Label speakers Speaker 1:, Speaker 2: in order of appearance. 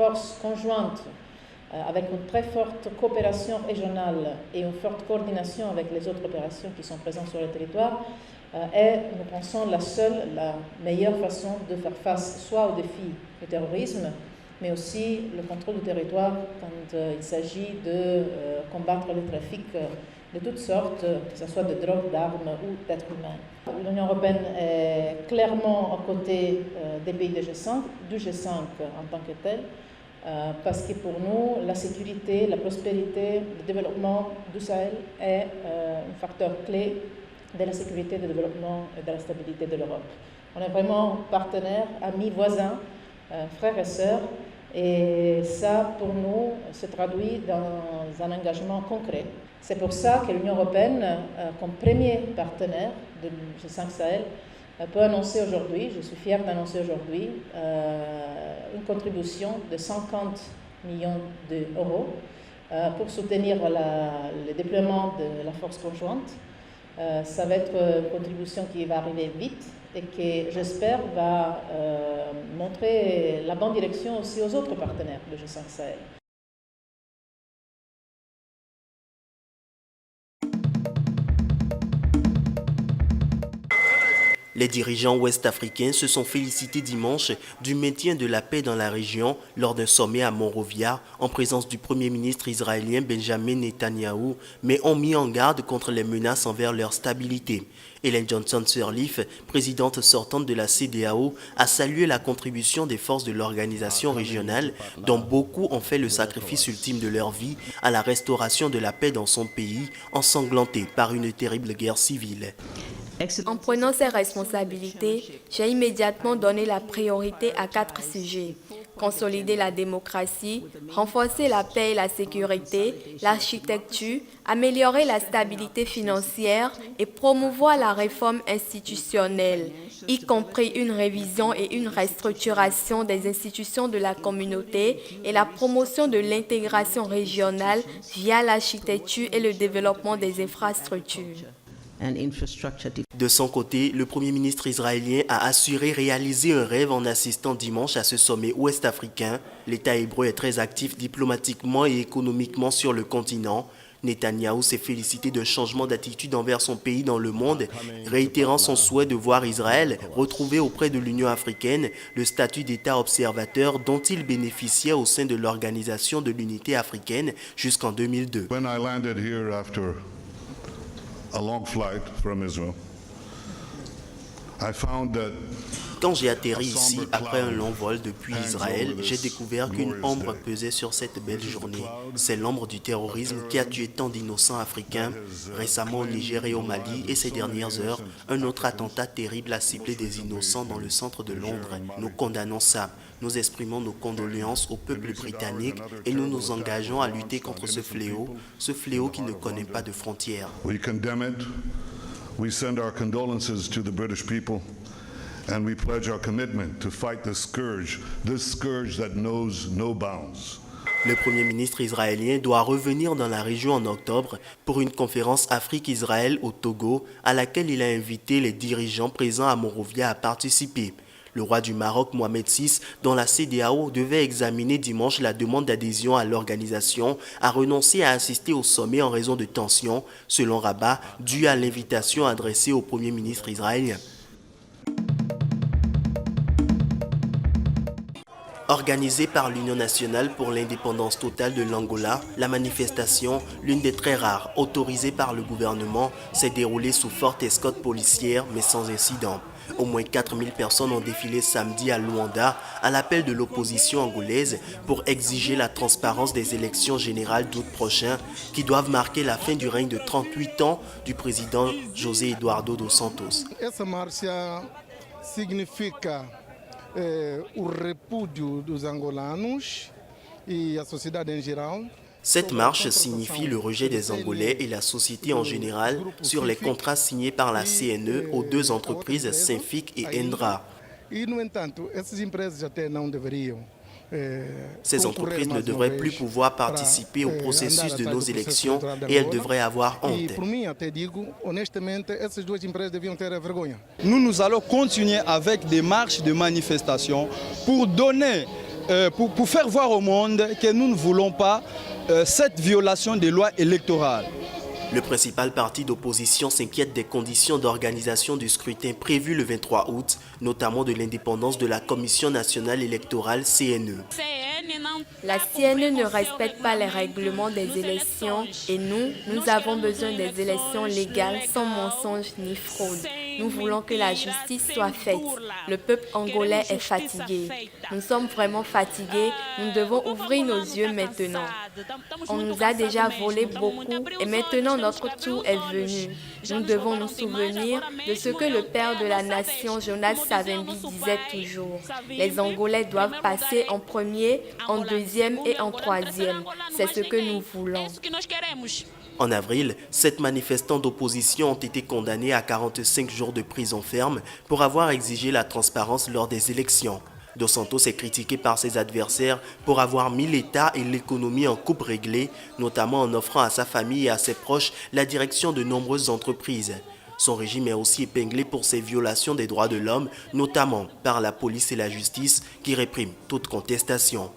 Speaker 1: force conjointe avec une très forte coopération régionale et une forte coordination avec les autres opérations qui sont présentes sur le territoire est, nous pensons, la meilleure façon de faire face soit au défi du terrorisme, mais aussi le contrôle du territoire quand il s'agit de combattre le trafic de toutes sortes, que ce soit de drogue, d'armes ou d'êtres humains. L'Union européenne est clairement aux côtés des pays du G5 en tant que tel, parce que pour nous, la sécurité, la prospérité, le développement du Sahel est un facteur clé de la sécurité, du développement et de la stabilité de l'Europe. On est vraiment partenaires, amis, voisins, frères et sœurs, et ça, pour nous, se traduit dans un engagement concret. C'est pour ça que l'Union européenne, comme premier partenaire du G5 Sahel, peut annoncer aujourd'hui, je suis fière d'annoncer aujourd'hui, une contribution de 50 millions d'euros pour soutenir le déploiement de la force conjointe. Ça va être une contribution qui va arriver vite et qui, j'espère, va montrer la bonne direction aussi aux autres partenaires du G5 Sahel.
Speaker 2: Les dirigeants ouest-africains se sont félicités dimanche du maintien de la paix dans la région lors d'un sommet à Monrovia en présence du Premier ministre israélien Benjamin Netanyahou, mais ont mis en garde contre les menaces envers leur stabilité. Ellen Johnson-Sirleaf, présidente sortante de la CEDEAO, a salué la contribution des forces de l'organisation régionale, dont beaucoup ont fait le sacrifice ultime de leur vie à la restauration de la paix dans son pays, ensanglanté par une terrible guerre civile.
Speaker 3: En prenant ses responsabilités, j'ai immédiatement donné la priorité à 4 sujets. Consolider la démocratie, renforcer la paix et la sécurité, l'architecture, améliorer la stabilité financière et promouvoir la réforme institutionnelle, y compris une révision et une restructuration des institutions de la communauté et la promotion de l'intégration régionale via l'architecture et le développement des infrastructures.
Speaker 2: De son côté, le Premier ministre israélien a assuré réaliser un rêve en assistant dimanche à ce sommet ouest-africain. L'État hébreu est très actif diplomatiquement et économiquement sur le continent. Netanyahou s'est félicité d'un changement d'attitude envers son pays dans le monde, réitérant son souhait de voir Israël retrouver auprès de l'Union africaine le statut d'État observateur dont il bénéficiait au sein de l'Organisation de l'Unité africaine jusqu'en 2002.
Speaker 4: A long flight from Israel. I found that
Speaker 2: Quand j'ai atterri ici, après un long vol depuis Israël, j'ai découvert qu'une ombre pesait sur cette belle journée. C'est l'ombre du terrorisme qui a tué tant d'innocents africains. Récemment au Niger et au Mali, et ces dernières heures, un autre attentat terrible a ciblé des innocents dans le centre de Londres. Nous condamnons ça. Nous exprimons nos condoléances au peuple britannique et nous nous engageons à lutter contre ce fléau qui ne connaît pas de frontières.
Speaker 4: we condemn it, we send our condolences to the British people, and we pledge our commitment to fight this scourge that knows no bounds.
Speaker 2: Le Premier ministre israélien doit revenir dans la région en octobre pour une conférence Afrique-Israël au Togo à laquelle il a invité les dirigeants présents à Monrovia à participer. Le roi du Maroc, Mohamed VI, dont la CEDEAO devait examiner dimanche la demande d'adhésion à l'organisation, a renoncé à assister au sommet en raison de tensions, selon Rabat, dû à l'invitation adressée au Premier ministre israélien. Organisée par l'Union nationale pour l'indépendance totale de l'Angola, la manifestation, l'une des très rares autorisée par le gouvernement, s'est déroulée sous forte escorte policière mais sans incident. Au moins 4000 personnes ont défilé samedi à Luanda à l'appel de l'opposition angolaise pour exiger la transparence des élections générales d'août prochain qui doivent marquer la fin du règne de 38 ans du président José Eduardo dos Santos.
Speaker 5: Essa marcha significa o repúdio dos angolanos e a sociedade em geral.
Speaker 2: Cette marche signifie le rejet des Angolais et la société en général sur les contrats signés par la CNE aux deux entreprises Sinfic et Endra. Ces entreprises ne devraient plus pouvoir participer au processus de nos élections et elles devraient avoir honte.
Speaker 6: Nous allons continuer avec des marches de manifestation pour donner pour faire voir au monde que nous ne voulons pas cette violation des lois électorales.
Speaker 2: Le principal parti d'opposition s'inquiète des conditions d'organisation du scrutin prévu le 23 août, notamment de l'indépendance de la Commission nationale électorale CNE.
Speaker 3: La CNE ne respecte pas les règlements des élections et nous avons besoin des élections légales sans mensonge ni fraude. Nous voulons que la justice soit faite. Le peuple angolais est fatigué. Nous sommes vraiment fatigués. Nous devons ouvrir nos yeux maintenant. On nous a déjà volé beaucoup et maintenant notre tour est venu. Nous devons nous souvenir de ce que le père de la nation, Jonas Savimbi, disait toujours. Les Angolais doivent passer en premier, en deuxième et en troisième. C'est ce que nous voulons.
Speaker 2: En avril, 7 manifestants d'opposition ont été condamnés à 45 jours de prison ferme pour avoir exigé la transparence lors des élections. Dos Santos est critiqué par ses adversaires pour avoir mis l'État et l'économie en coupe réglée, notamment en offrant à sa famille et à ses proches la direction de nombreuses entreprises. Son régime est aussi épinglé pour ses violations des droits de l'homme, notamment par la police et la justice qui répriment toute contestation.